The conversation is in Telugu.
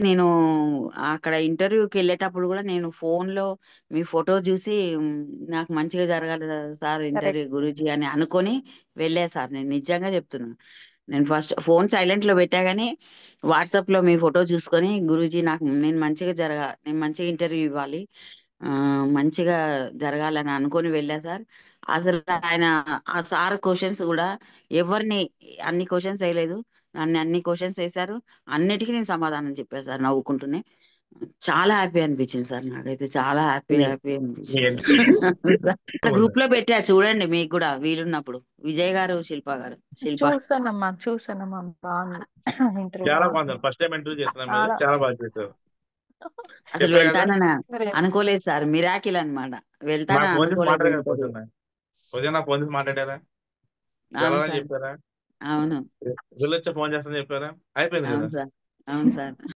నేను అక్కడ ఇంటర్వ్యూకెళ్ళేటప్పుడు గూడా నేను ఫోన్‌లో మీ ఫోటో జూసి నాకు మంచిగా జరగాలి సార్ ఇంటర్వ్యూ కరెక్ట్. గురూజీ అని అనుకోని వెళ్ళా సార్. నేను నిజంగా జెప్తున్నా. నేను ఫస్ట్ ఫోన్ సైలెంట్‌లో పెట్టా గానీ, వాట్సాప్‌లో మీ ఫోటో చూసుకొని గురూజీ నేను మంచిగా ఇంటర్వ్యూ ఇవ్వాలి. మంచిగా జరగాలని అనుకోని వెళ్ళా సార్. అసలు ఆయన ఆ సార్ క్వెషన్స్ గూడా ఎవరిని అన్ని క్వెషన్స్ ఎయలేదు. నన్ను అన్ని క్వెషన్స్ ఎసారు. అన్నిటికి నేను సమాధానం చెప్పా సార్ నవ్వుకుంటూనే. చాలా హ్యాపీ అనిపించింది సార్ నాకైతే. చాలా హ్యాపీ మీ హ్యాపీ మీ అనిపించింది సార్. ఉంది. గ్రూప్‌లో పెట్టా చూడండి మీకు గూడా వీలున్నప్పుడు. విజయ్ గారు, శిల్ప గారు. శిల్ప. చూసానమ్మా. చూసానమ్మా. బావుంది. ఇంటర్వ్యూ హ్మ్. బా చాలా బాగుంది. ఫస్ట్ టైమ్ ఇంటర్వ్యూ చేస్తున్నారు మీరు. చాలా చాలా బాగా చేశారు. అసలు చెప్పా కదా! వెళ్తానని మరి అనుకోలేదు సార్. మిరాకిల్ అన్నమాట. వెళ్తానని నాకు ఫోన్ చేసి అనుకోలేదు మాట్లాడారు ఇంటర్వ్యూ. పొద్దున్న. ఉదయం నాకు ఫోన్ చేసి మాట్లాడారా? అవును వెళ్ళాలని సార్. చెప్పారా? అవును. వెళ్ళొచ్చా ఫోన్ చేస్తానని చెప్పారా? అయిపోయింది అవును కదా! సార్. అవును సార్.